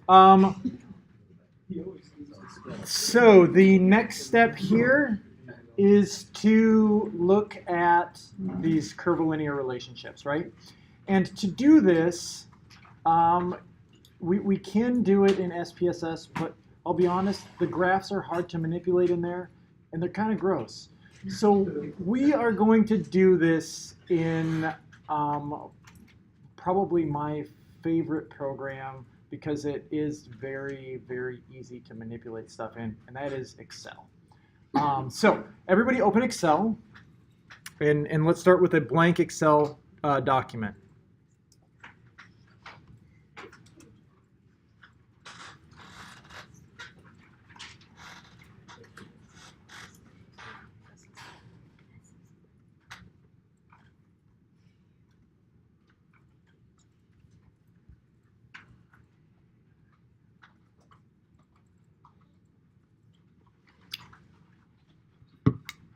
Um, so the next step here is to look at these curvilinear relationships, right? And to do this, um, we can do it in SPSS, but I'll be honest, the graphs are hard to manipulate in there, and they're kind of gross. So we are going to do this in probably my favorite program because it is very, very easy to manipulate stuff in, and that is Excel. So everybody open Excel, and let's start with a blank Excel document.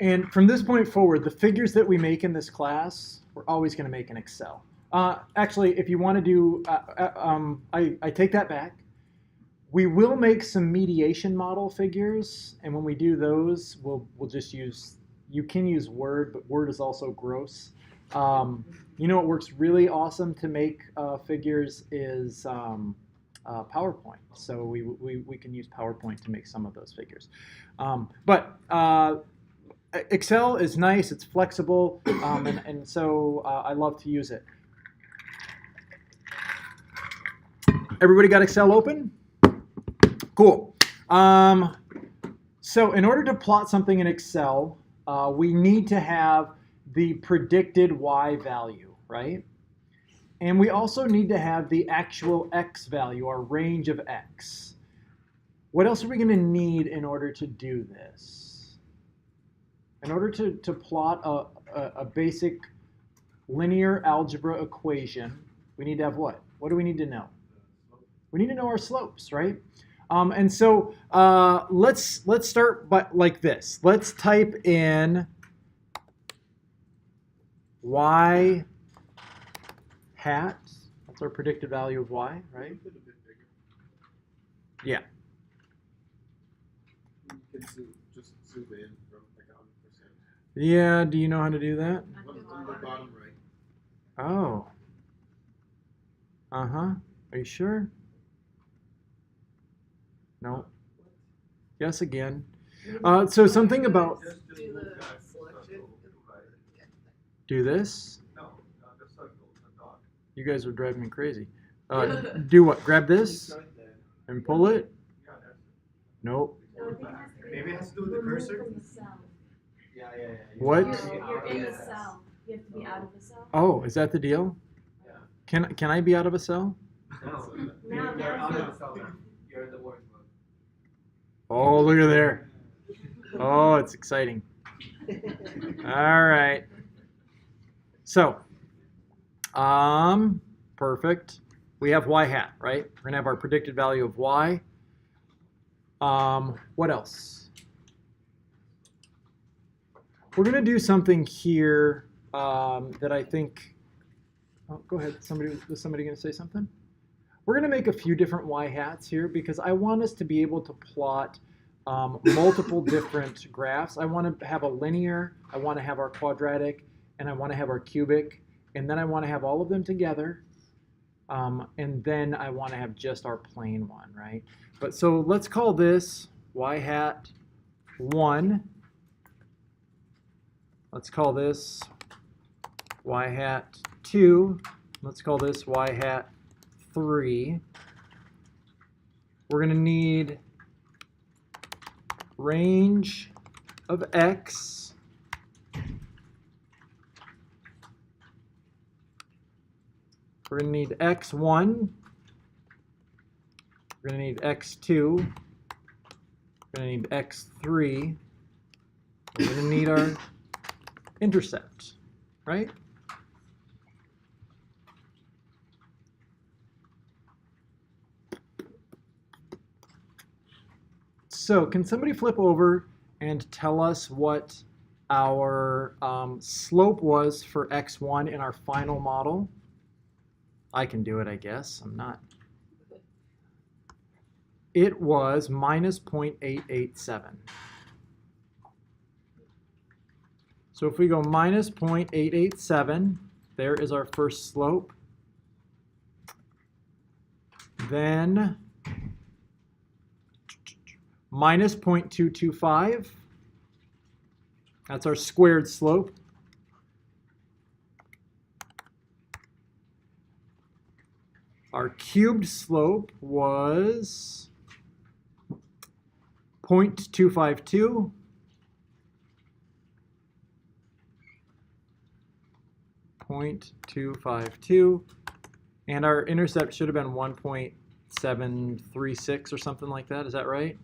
And from this point forward, the figures that we make in this class, we're always going to make in Excel. Actually, if you want to do, I take that back. We will make some mediation model figures, and when we do those, we'll just use, you can use Word, but Word is also gross. You know what works really awesome to make figures is PowerPoint. So we can use PowerPoint to make some of those figures. But Excel is nice, it's flexible, and so I love to use it. Everybody got Excel open? Cool. So in order to plot something in Excel, we need to have the predicted Y value, right? And we also need to have the actual X value, our range of X. What else are we going to need in order to do this? In order to plot a basic linear algebra equation, we need to have what? What do we need to know? We need to know our slopes, right? And so let's start by, like this. Let's type in y hat. That's our predicted value of y, right? Yeah. Just zoom in from like 100%. Yeah, do you know how to do that? On the bottom right. Oh. Uh-huh. Are you sure? No. Yes again. So something about do this. You guys are driving me crazy. Do what? Grab this and pull it? Nope. Maybe it has to do with the cursor. Yeah. What? You're in the cell. You have to be out of the cell. Oh, is that the deal? Yeah. Can I be out of a cell? No. Now You're out now. of the cell now. You're in the work mode. Oh, look at there. Oh, it's exciting. All right. So, perfect. We have y hat, right? We're gonna have our predicted value of y. What else? We're gonna do something here that I think. Oh, go ahead. Is somebody gonna say something? We're gonna make a few different y hats here because I want us to be able to plot multiple different graphs. I want to have a linear, I want to have our quadratic, and I want to have our cubic, and then I want to have all of them together, and then I want to have just our plain one, right? But so let's call this y hat 1. Let's call this y hat 2. Let's call this y hat 3. We're going to need range of x. We're going to need x1. We're going to need x2. We're going to need x3. We're going to need our intercept, right? So can somebody flip over and tell us what our slope was for x1 in our final model? I can do it, I guess. I'm not. it was minus 0.887. So if we go minus 0.887, there is our first slope. Then minus 0.225. That's our squared slope. Our cubed slope was 0.252. And our intercept should have been 1.736 or something like that. Is that right?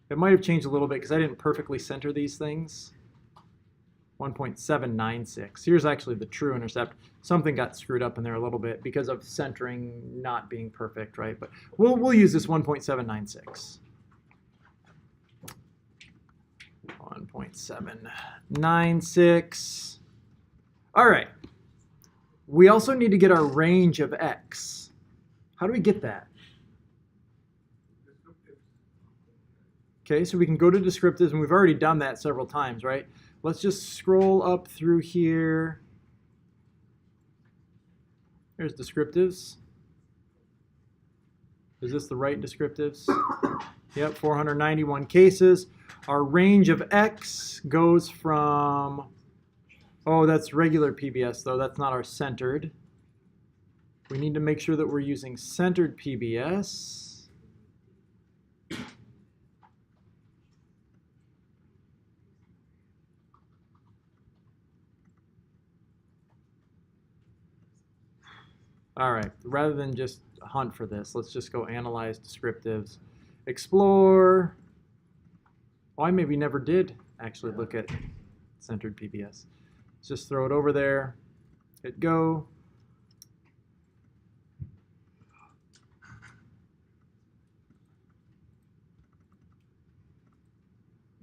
It might have changed a little bit because I didn't perfectly center these things. 1.796. Here's actually the true intercept. Something got screwed up in there a little bit because of centering not being perfect, right? But we'll use this 1.796. 1.796. All right. We also need to get our range of x. How do we get that? Okay, so we can go to descriptives, and we've already done that several times, right? Let's just scroll up through here. There's descriptives. Is this the right descriptives? Yep, 491 cases. Our range of x goes from, oh, that's regular PBS, though. That's not our centered. We need to make sure that we're using centered PBS. All right, rather than just hunt for this, let's just go analyze descriptives. Explore. Oh, I maybe never did actually look at centered PBS. Let's just throw it over there, hit go.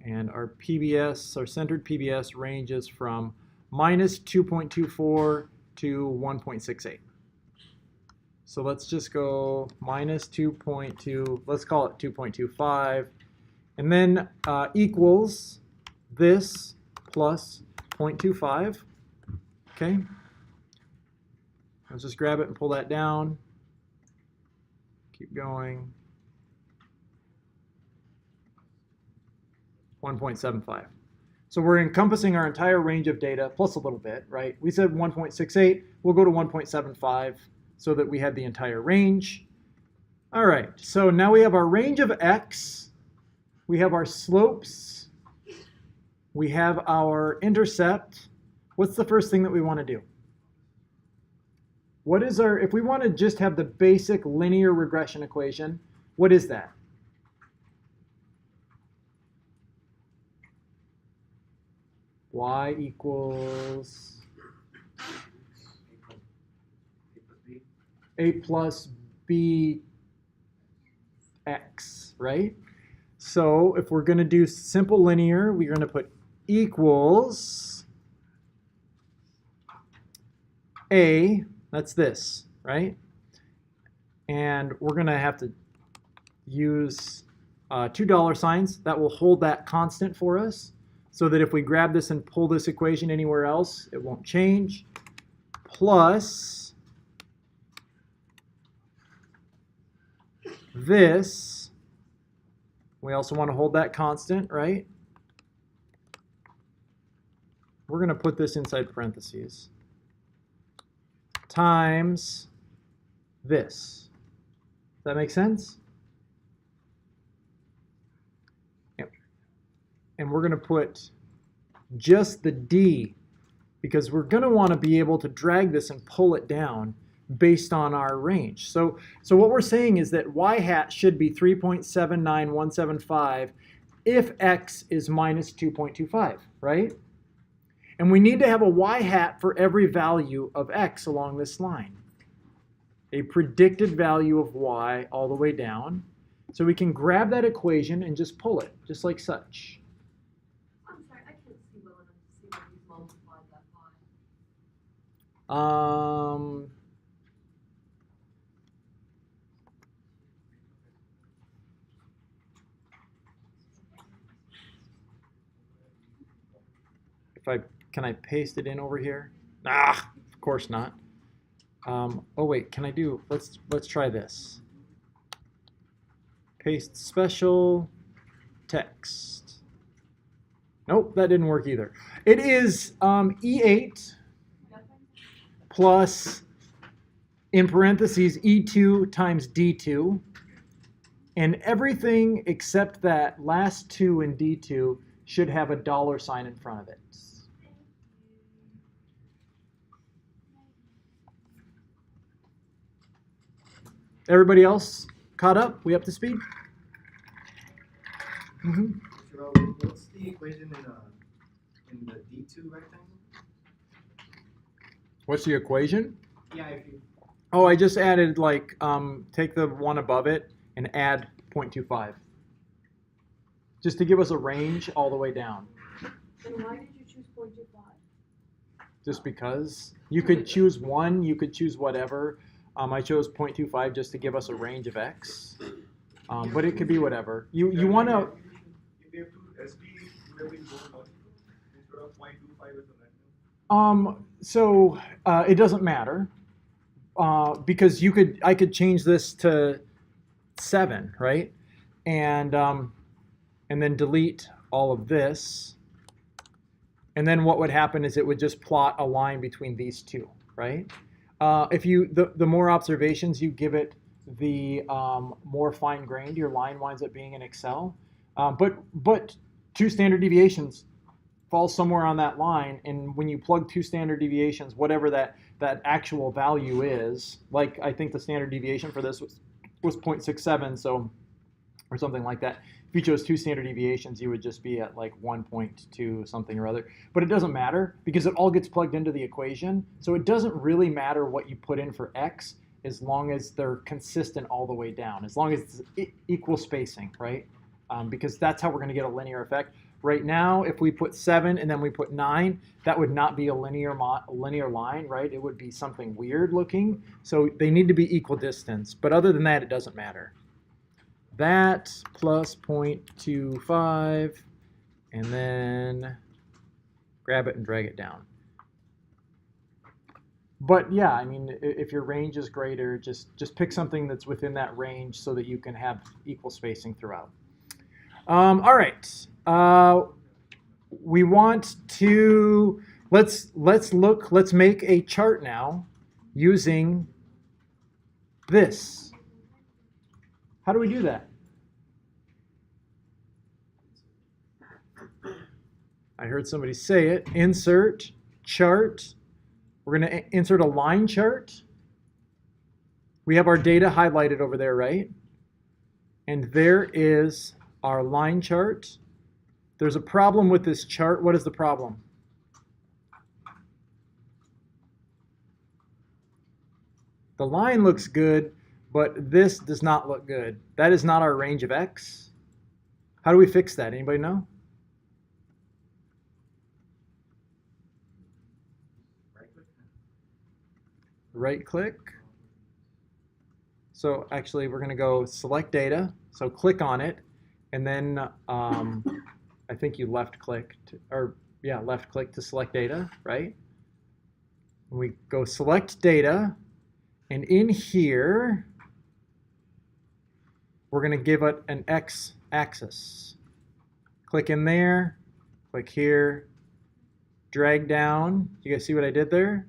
And our PBS, our centered PBS ranges from minus 2.24 to 1.68. So let's just go minus 2.2, let's call it 2.25, and then equals this plus 0.25, okay? Let's just grab it and pull that down. Keep going. 1.75. So we're encompassing our entire range of data plus a little bit, right? We said 1.68, we'll go to 1.75. So that we have the entire range. All right, so now we have our range of x, we have our slopes, we have our intercept. What's the first thing that we want to do? What is our, if we want to just have the basic linear regression equation, what is that? Y equals a plus b x, right? So if we're going to do simple linear, we're going to put equals a, that's this, right? And we're going to have to use $2 signs. That will hold that constant for us so that if we grab this and pull this equation anywhere else, it won't change. Plus this, we also want to hold that constant, right? We're going to put this inside parentheses. Times this. Does that make sense? Yep. And we're going to put just the D because we're going to want to be able to drag this and pull it down based on our range. So what we're saying is that y hat should be 3.79175 if x is minus 2.25, right? And we need to have a y hat for every value of x along this line. A predicted value of y all the way down. So we can grab that equation and just pull it, just like such. I'm sorry, I can't see well enough to see where you've multiplied that by. can I paste it in over here? Ah, of course not. Oh wait, can I do? Let's try this. Paste special text. Nope, that didn't work either. It is E8 plus, in parentheses, E2 times D2. And everything except that last 2 in D2 should have a $sign in front of it. Everybody else caught up? We up to speed? Mm-hmm. So what's the equation in the D2 rectangle? What's the equation? Yeah, if you Oh, I just added like, take the one above it and add 0.25. Just to give us a range all the way down. And why did you choose 0.25? Just because. You could choose 1, you could choose whatever. I chose 0.25 just to give us a range of x. But it could be whatever. You want to... If they have to SD, would have been more logical instead of 0.25 as a random. So it doesn't matter. Because I could change this to 7, right? And then delete all of this. And then what would happen is it would just plot a line between these two, right? If the more observations you give it, the more fine-grained your line winds up being in Excel. But 2 standard deviations falls somewhere on that line, and when you plug 2 standard deviations, whatever that actual value is, like I think the standard deviation for this was 0.67, so, or something like that. If you chose 2 standard deviations, you would just be at like 1.2 something or other. But it doesn't matter because it all gets plugged into the equation. So it doesn't really matter what you put in for x as long as they're consistent all the way down, as long as it's equal spacing, right? Because that's how we're going to get a linear effect. Right now, if we put 7 and then we put 9, that would not be a linear line, right? It would be something weird looking. So they need to be equal distance. But other than that, it doesn't matter. That plus 0.25, and then grab it and drag it down. But yeah, I mean, if your range is greater, just pick something that's within that range so that you can have equal spacing throughout. All right. We want to let's make a chart now using this. How do we do that? I heard somebody say it. Insert chart. We're going to insert a line chart. We have our data highlighted over there, right? And there is our line chart. There's a problem with this chart. What is the problem? The line looks good, but this does not look good. That is not our range of x. How do we fix that? Anybody know? Right click. So actually we're going to go select data. So click on it, and then I think you left click to select data, right? And we go select data, and in here we're going to give it an x axis. Click in there, click here, drag down. You guys see what I did there?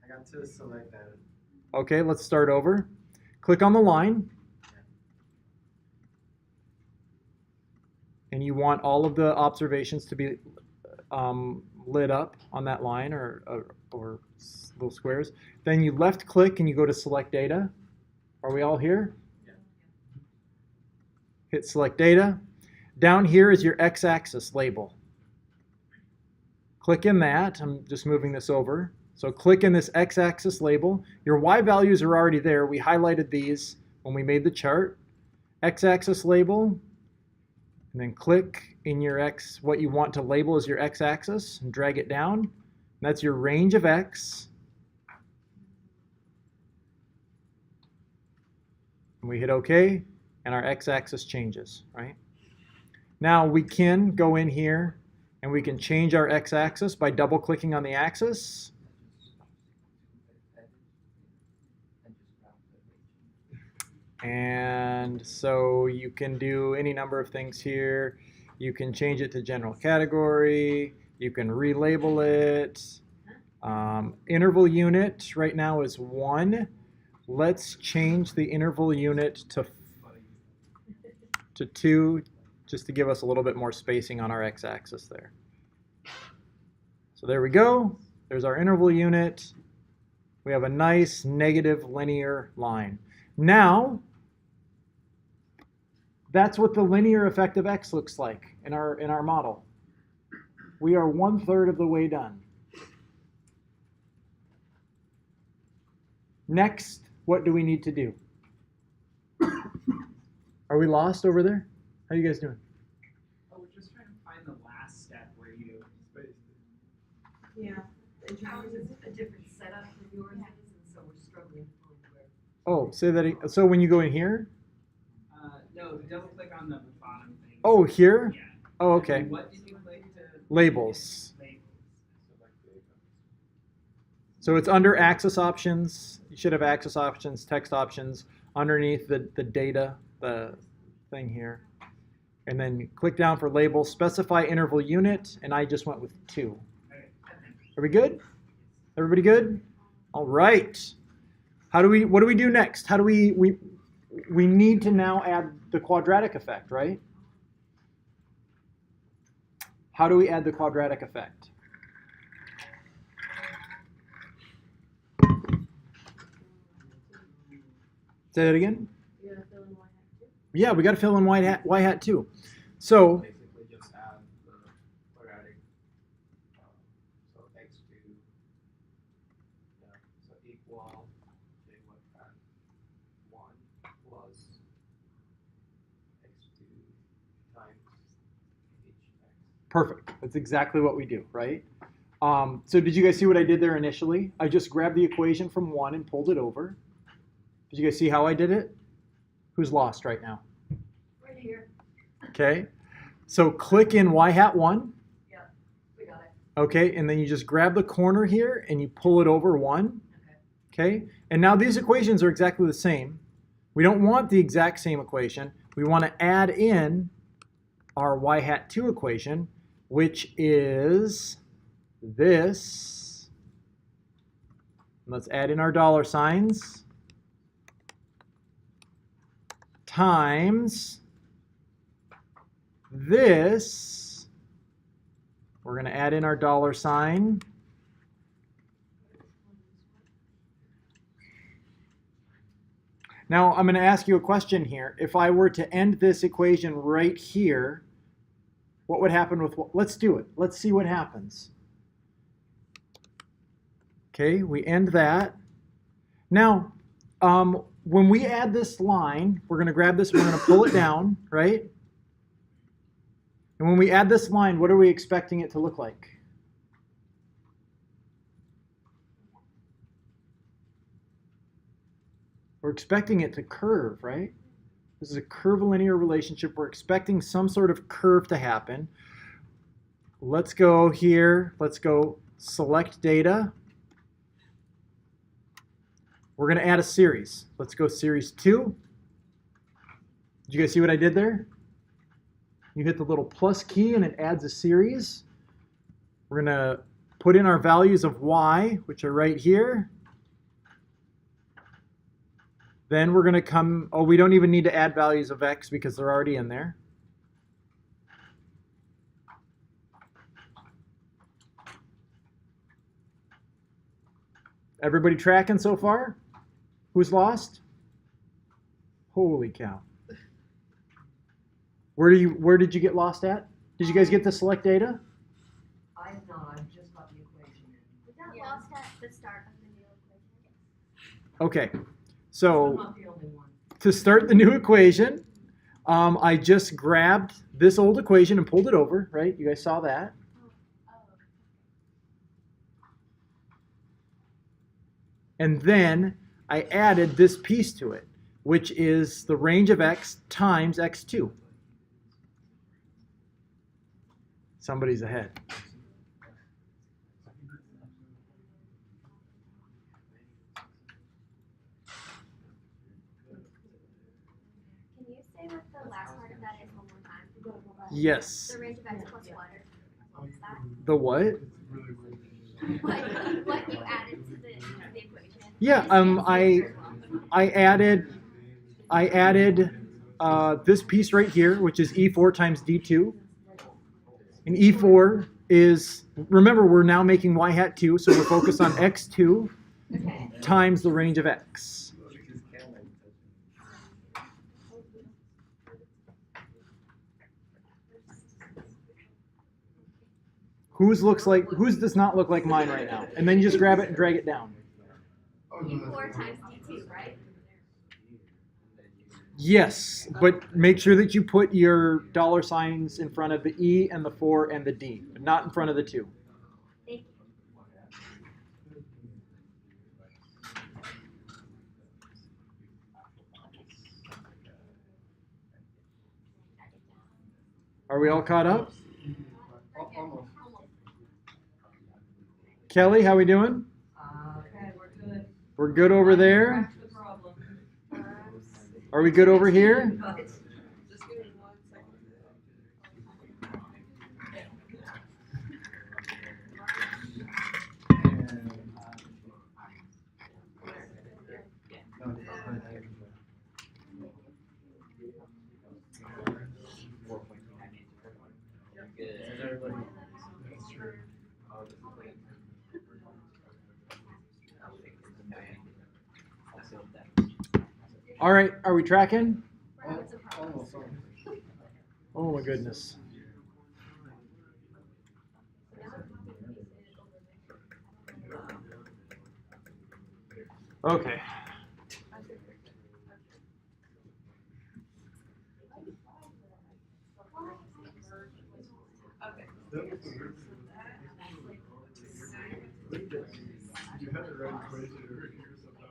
I got to select that. Okay, let's start over. Click on the line. And you want all of the observations to be lit up on that line or little squares. Then you left click and you go to select data. Are we all here? Yeah. Hit select data. Down here is your x-axis label. Click in that. I'm just moving this over. So click in this x-axis label. Your y values are already there. We highlighted these when we made the chart. X-axis label. And then click in your x, what you want to label as your x-axis, and drag it down. And that's your range of x. And we hit OK, and our x-axis changes, right? Now we can go in here and we can change our x-axis by double clicking on the axis. And so you can do any number of things here. You can change it to general category. You can relabel it. Interval unit right now is 1. Let's change the interval unit to 2, just to give us a little bit more spacing on our x-axis there. So there we go. There's our interval unit. We have a nice negative linear line. Now, that's what the linear effect of x looks like in our model. We are 1/3 of the way done. Next, what do we need to do? Are we lost over there? How are you guys doing? Oh, we're just trying to find the last step where you Yeah, ours is a different setup than yours is, and so we're struggling to find where. Oh, say that. So when you go in here? no, double click on the bottom thing. Oh, here? Yeah. Oh, okay. And what did you click to? Labels. Labels. So it's under axis options. You should have axis options, text options, underneath the data, the thing here. And then click down for labels, specify interval unit, and I just went with 2. Okay. Are we good? Everybody good? All right. What do we do next? How do we need to now add the quadratic effect, right? How do we add the quadratic effect? Say that again? You gotta fill in y hat too? Yeah, we got to fill in y hat too. So Basically, just add the quadratic, so x2, yeah, so equal, say what that 1 plus x2 times hx. perfect. That's exactly what we do, right? So did you guys see what I did there initially? I just grabbed the equation from 1 and pulled it over. Did you guys see how I did it? Who's lost right now? Right here. Okay. So click in y hat 1. Yeah, we got it. Okay, and then you just grab the corner here and you pull it over 1. Okay, and now these equations are exactly the same. We don't want the exact same equation. We want to add in our y hat 2 equation, which is this. Let's add in our dollar signs. Times this. We're going to add in our dollar sign. Now, I'm going to ask you a question here. If I were to end this equation right here, what would happen with what? Let's do it. Let's see what happens. Okay, we end that. Now, when we add this line, we're going to grab this, we're going to pull it down, right? And when we add this line, what are we expecting it to look like? We're expecting it to curve, right? This is a curvilinear relationship. We're expecting some sort of curve to happen. Let's go here. Let's go select data. We're going to add a series. Let's go series 2. Did you guys see what I did there? You hit the little plus key and it adds a series. We're going to put in our values of y, which are right here. Then we're going to come, oh, we don't even need to add values of x because they're already in there. Everybody tracking so far? Who's lost? Holy cow. Where did you get lost at? Did you guys get the select data? I have not, I've just got the equation in. We got lost at the start of the new equation. Okay, I'm so not the only one. to start the new equation, I just grabbed this old equation and pulled it over, right? You guys saw that. And then I added this piece to it, which is the range of x times x2. Somebody's ahead. Can you say what the last part of that is one more time? Yes. The range of x plus what? What was that? The what? What you added to the equation? Yeah. I added this piece right here, which is E4 times D2. And E4 is, remember, we're now making y hat 2, so we're focused on x2 times the range of x. Whose does not look like mine right now? And then you just grab it and drag it down. E4 times D2, right? Yes, but make sure that you put your dollar signs in front of the E and the 4 and the D, but not in front of the 2. Thank you. Are we all caught up? Almost. Kelly, how we doing? Okay, we're good. We're good over there. Cracked the problem. Are we good over here? Just give me 1 second. All right, are we tracking? Almost. Oh my goodness. Okay. You had the right equation over here somehow.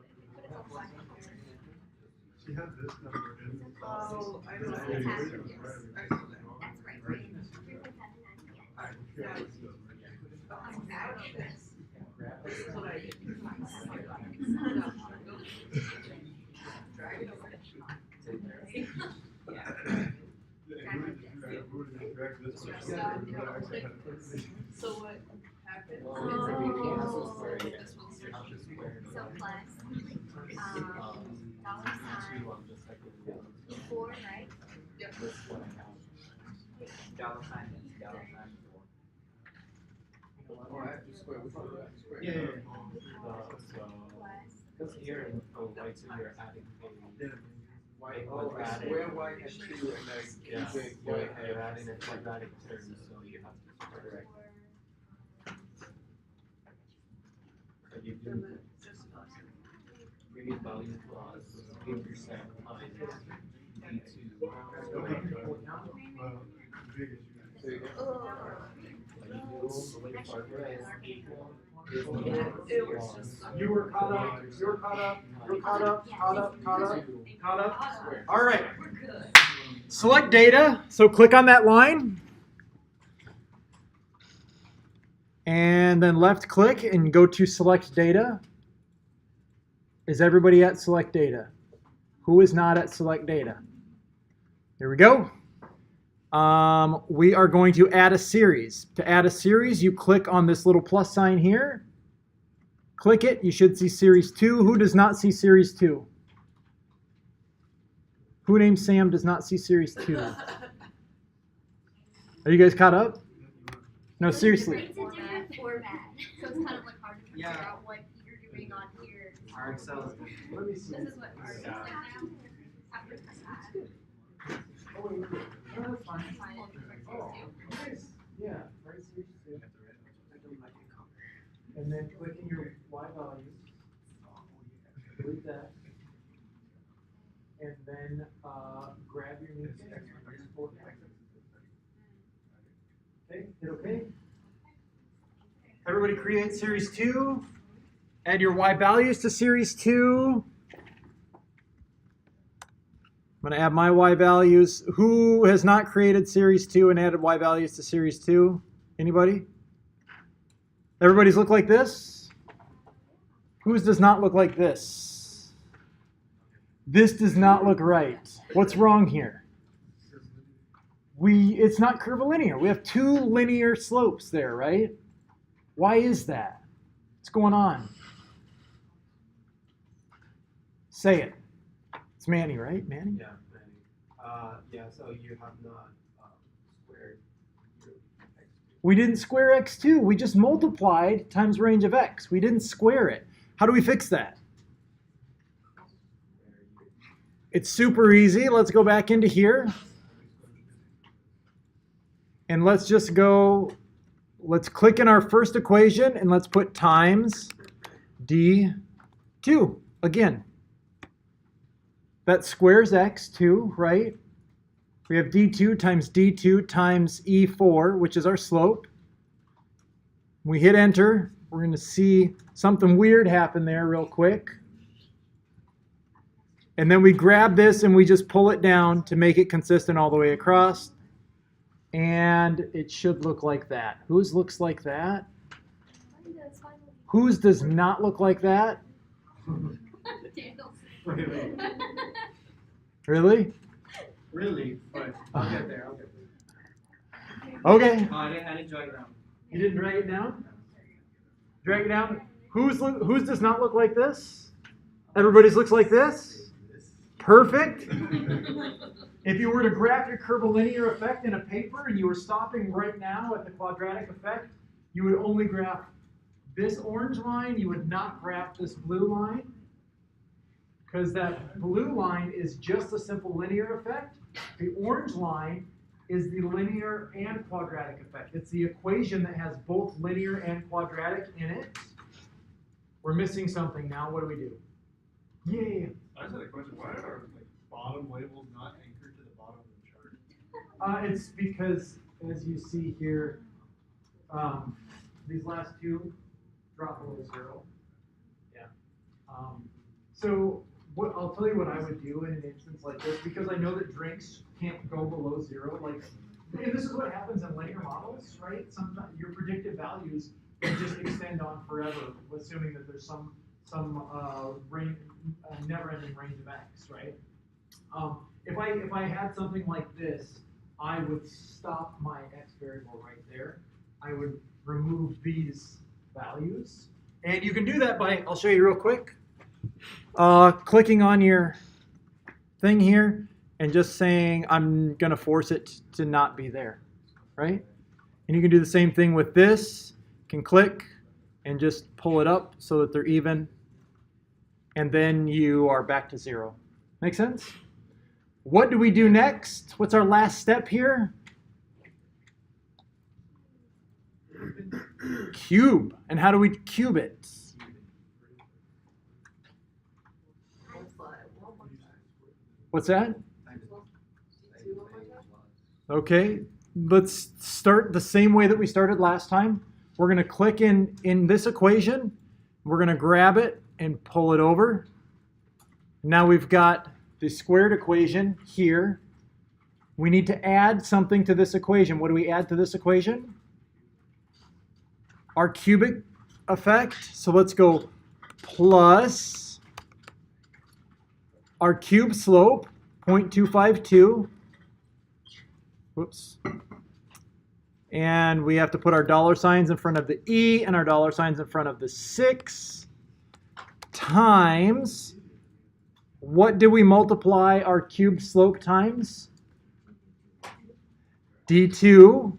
She had this number in. Oh, I don't know. The equation was right. That's right. 3.79. This is what I did. So what happened? So plus dollar sign E4, right? Yep. Dollar sign is dollar sign. Oh, I have to square. Which one do I have to square? Yeah. Plus Because here in right, so you're adding Y, You're adding- square Y and 2 and yeah, then you're adding a quadratic term, so you have to correct. So you do previous value plus 8% minus D2. So you get It was just. You were caught up. You were caught up. You're caught up. Caught up. Caught up. Caught up. square. All right. We're good. Select data. So click on that line. And then left click and go to select data. Is everybody at select data? Who is not at select data? Here we go. We are going to add a series. To add a series, you click on this little plus sign here. Click it. You should see series 2. Who does not see series 2? Who named Sam does not see series 2? Are you guys caught up? No, seriously. It's a different format, so it's kind of like hard to figure Yeah. out what you're doing on here. Our Excel is Let me see. This is what ours is like now. After that. Yeah, right, series 2. And then click in your Y values. Delete that. And then grab your new text. Okay, hit OK. Everybody create series 2. Add your Y values to series 2. I'm going to add my y values. Who has not created series 2 and added y values to series 2? Anybody? Everybody's look like this? Whose does not look like this? This does not look right. What's wrong here? It's not curvilinear. We have two linear slopes there, right? Why is that? What's going on? Say it. It's Manny, right? Manny? Yeah, planning. Yeah, so you have not squared your x. We didn't square x2. We just multiplied times range of x. We didn't square it. How do we fix that? It's super easy. Let's go back into here. And let's just go, let's click in our first equation and let's put times d2 again. That squares x2, right? We have d2 times e4, which is our slope. We hit enter. We're going to see something weird happen there real quick. And then we grab this and we just pull it down to make it consistent all the way across. And it should look like that. Whose looks like that? Whose does not look like that? Really? Really? But I'll get there. Okay. I didn't drag it down. You didn't drag it down? Drag it down. Whose does not look like this? Everybody's looks like this? Perfect. If you were to graph your curvilinear effect in a paper and you were stopping right now at the quadratic effect, you would only graph this orange line. You would not graph this blue line, because that blue line is just a simple linear effect. The orange line is the linear and quadratic effect. It's the equation that has both linear and quadratic in it. We're missing something now. What do we do? Yeah. I just had a question. Why are bottom labels not anchored to the bottom of the chart? It's because, as you see here, these last two drop below 0. Yeah. So I'll tell you what I would do in an instance like this, because I know that drinks can't go below 0. And this is what happens in linear models, right? Sometimes your predictive values can just extend on forever, assuming that there's some never-ending range of x, right? If I had something like this, I would stop my x variable right there. I would remove these values. And you can do that by, I'll show you real quick, clicking on your thing here and just saying I'm going to force it to not be there, right? And you can do the same thing with this. You can click and just pull it up so that they're even. And then you are back to 0. Make sense? What do we do next? What's our last step here? Cube. And how do we cube it? What's that? Okay, let's start the same way that we started last time. We're going to click in this equation. We're going to grab it and pull it over. Now we've got the squared equation here. We need to add something to this equation. What do we add to this equation? Our cubic effect. So let's go plus our cube slope, 0.252. Whoops. And we have to put our dollar signs in front of the E and our dollar signs in front of the 6 times, what do we multiply our cube slope times? D2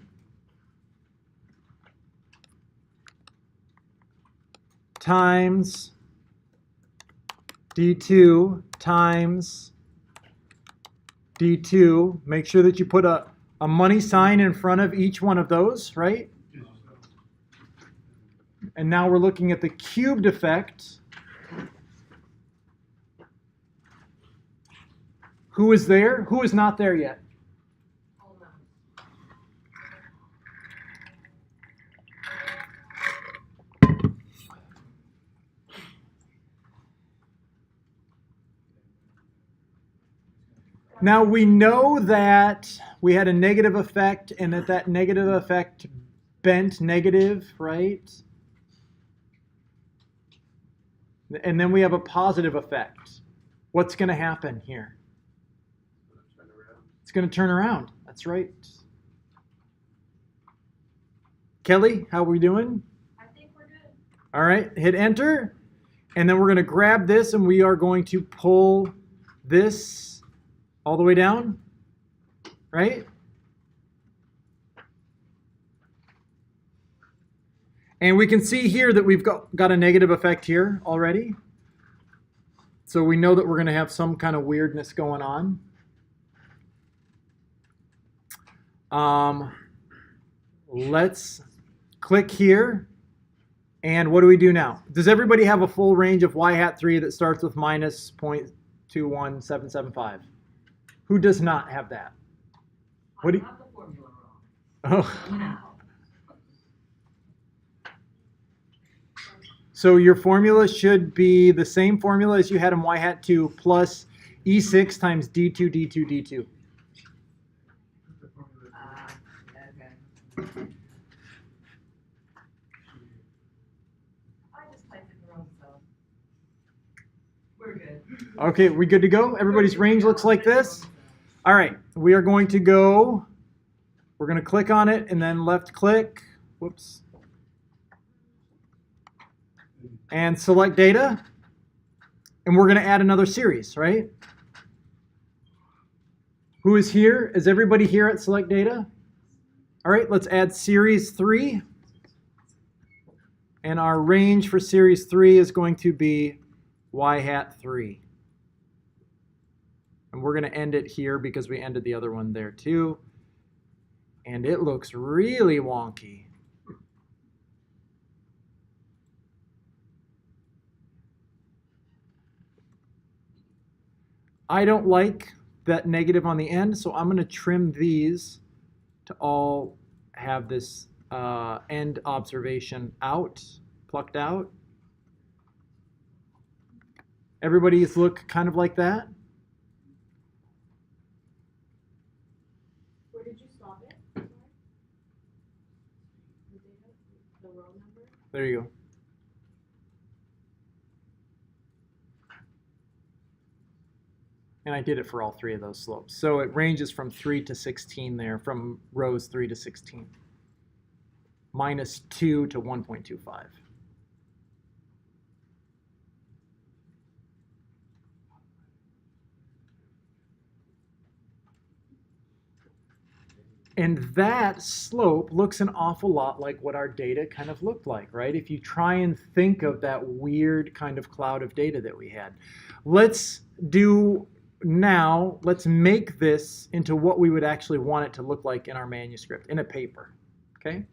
times D2 times D2. Make sure that you put a money sign in front of each one of those, right? And now we're looking at the cubed effect. Who is there? Who is not there yet? Now we know that we had a negative effect and that negative effect bent negative, right? And then we have a positive effect. What's going to happen here? It's going to turn around. That's right. Kelly, how are we doing? I think we're good. All right, hit enter. And then we're going to grab this and we are going to pull this all the way down, right? And we can see here that we've got a negative effect here already. So we know that we're going to have some kind of weirdness going on. Let's click here. And what do we do now? Does everybody have a full range of y hat 3 that starts with minus 0.21775? Who does not have that? What do you... I got the formula wrong. Oh. Now. So your formula should be the same formula as you had in y hat 2 plus E6 times D2, D2, D2. Okay. I just typed it wrong, so we're good. Okay, we good to go? Everybody's range looks like this? All right, we are going to go, we're going to click on it and then left click, whoops, and select data. And we're going to add another series, right? Who is here? Is everybody here at select data? All right, let's add series 3. And our range for series 3 is going to be y hat 3. And we're going to end it here because we ended the other one there too. And it looks really wonky. I don't like that negative on the end, so I'm going to trim these to all have this end observation out, plucked out. Everybody's look kind of like that. Where did you stop it? Sorry. The data, the row number. There you go. And I did it for all 3 of those slopes. So it ranges from 3 to 16 there, from rows 3 to 16. Minus 2 to 1.25. And that slope looks an awful lot like what our data kind of looked like, right? If you try and think of that weird kind of cloud of data that we had. Let's make this into what we would actually want it to look like in our manuscript, in a paper, okay?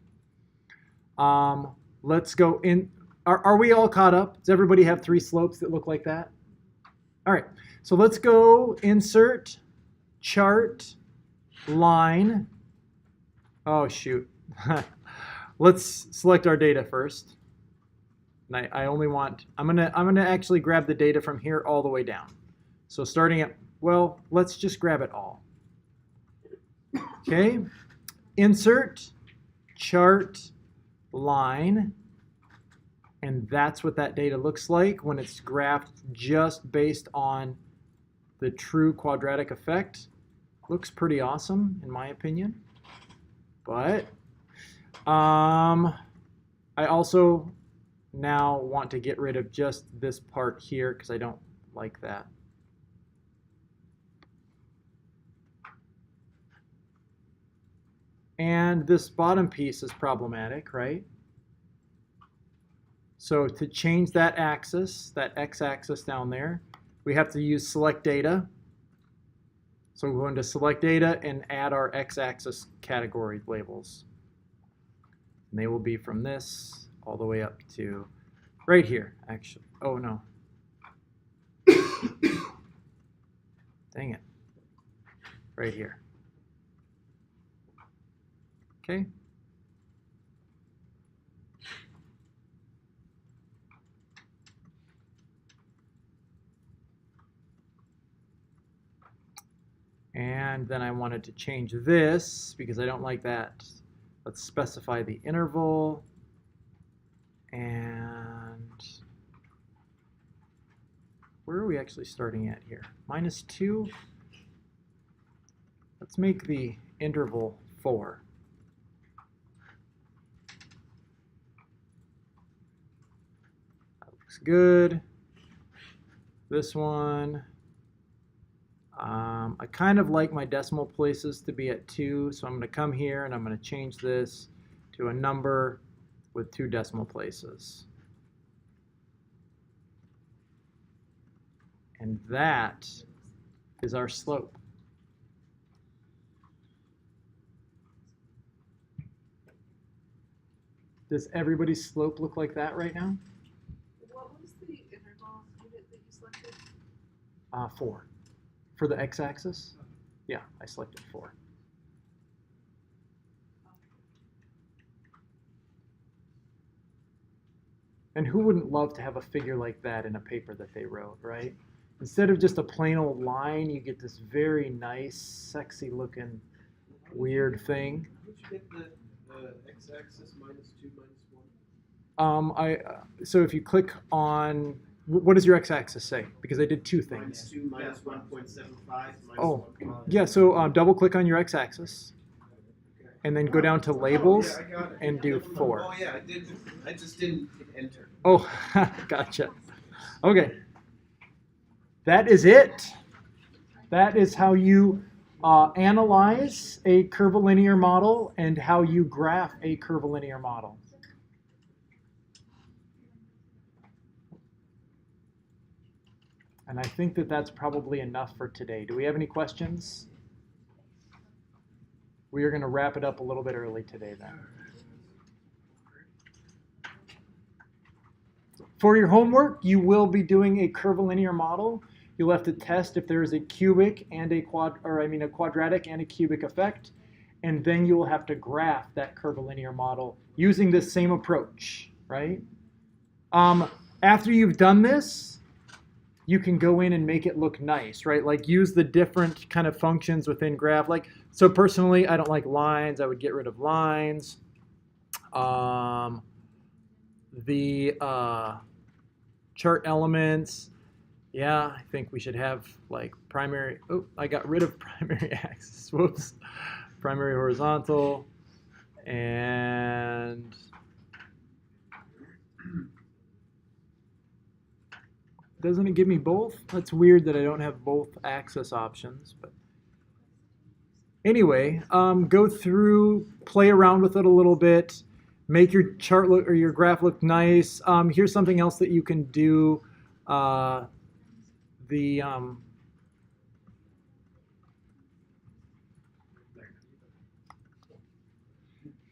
Let's go in. Are we all caught up? Does everybody have 3 slopes that look like that? All right, so let's go insert, chart, line. Oh, shoot. Let's select our data first. And I only want, I'm gonna actually grab the data from here all the way down. So starting at, well, let's just grab it all. Okay, insert, chart, line, and that's what that data looks like when it's graphed just based on the true quadratic effect. Looks pretty awesome in my opinion. But I also now want to get rid of just this part here because I don't like that. And this bottom piece is problematic, right? So to change that axis, that x-axis down there, we have to use select data. So we're going to select data and add our x-axis category labels. And they will be from this all the way up to right here, actually. Oh, no. Dang it. Right here. Okay. And then I wanted to change this because I don't like that. Let's specify the interval. And where are we actually starting at here? -2. Let's make the interval 4. That looks good. This one, I kind of like my decimal places to be at 2, so I'm going to come here and I'm going to change this to a number with 2 decimal places. And that is our slope. Does everybody's slope look like that right now? What was the interval unit that you selected? 4. For the x-axis? Yeah, I selected 4. And who wouldn't love to have a figure like that in a paper that they wrote, right? Instead of just a plain old line, you get this very nice, sexy looking, weird thing. How did you get the x-axis -2, -1? So if you click on, what does your x-axis say? Because I did 2 things. -2 -1.75 Oh, -1. yeah, so double click on your x-axis and then go down to labels Oh, yeah, I got it. and do 4. Oh yeah, I did. I just didn't hit enter. Oh, gotcha. Okay. That is it. That is how you analyze a curvilinear model and how you graph a curvilinear model. And I think that that's probably enough for today. Do we have any questions? We are going to wrap it up a little bit early today then. For your homework, you will be doing a curvilinear model. You'll have to test if there is a cubic and a quadratic and a cubic effect, and then you will have to graph that curvilinear model using this same approach, right? After you've done this, you can go in and make it look nice, right? Like use the different kind of functions within graph. Like, so personally, I don't like lines. I would get rid of lines. The chart elements, yeah, I think we should have like primary, oh, I got rid of primary axis, whoops. Primary horizontal, and doesn't it give me both? That's weird that I don't have both axis options, but anyway, go through, play around with it a little bit, make your chart look or your graph look nice. Here's something else that you can do.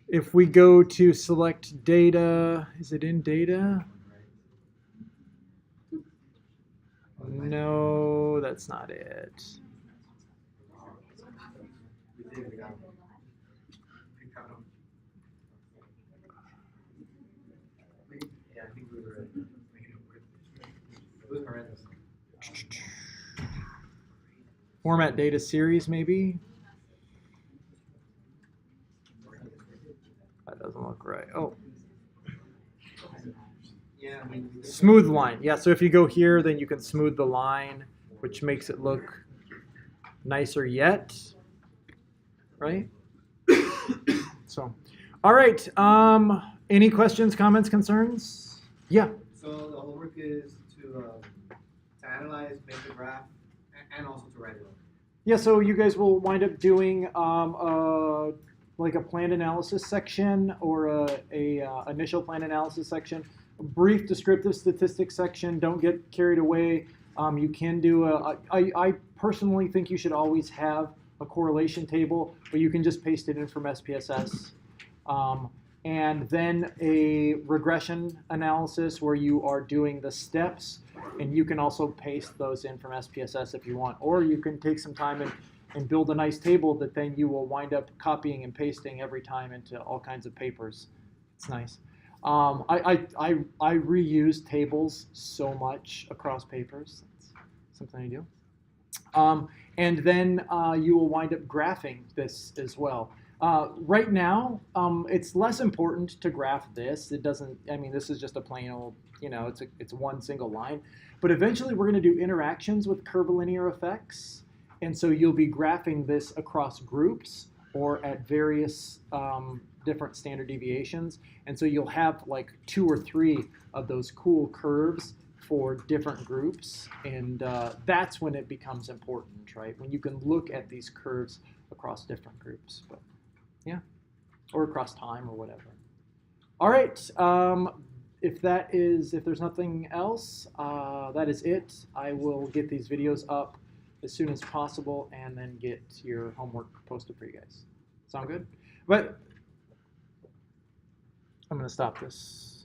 If we go to select data, is it in data? No, that's not it. Yeah, I think we were. It was horrendous. Format data series, maybe? That doesn't look right. Oh. Yeah, I mean. Smooth line. Yeah, so if you go here, then you can smooth the line, which makes it look nicer yet, right? So, all right. Any questions, comments, concerns? Yeah. So the homework is to analyze, make a graph, and also to write it up. Yeah, so you guys will wind up doing like a plan analysis section or a initial plan analysis section, a brief descriptive statistics section. Don't get carried away. You can do I personally think you should always have a correlation table, but you can just paste it in from SPSS. And then a regression analysis where you are doing the steps, and you can also paste those in from SPSS if you want, or you can take some time and build a nice table that then you will wind up copying and pasting every time into all kinds of papers. It's nice. I reuse tables so much across papers. That's something I do. And then you will wind up graphing this as well. Right now, it's less important to graph this. It doesn't, I mean, this is just a plain old, it's one single line. But eventually we're going to do interactions with curvilinear effects. And so you'll be graphing this across groups or at various different standard deviations. And so you'll have like 2 or 3 of those cool curves for different groups. And that's when it becomes important, right? When you can look at these curves across different groups. But yeah, or across time or whatever. All right. If there's nothing else, that is it. I will get these videos up as soon as possible and then get your homework posted for you guys. Sound good? But I'm going to stop this.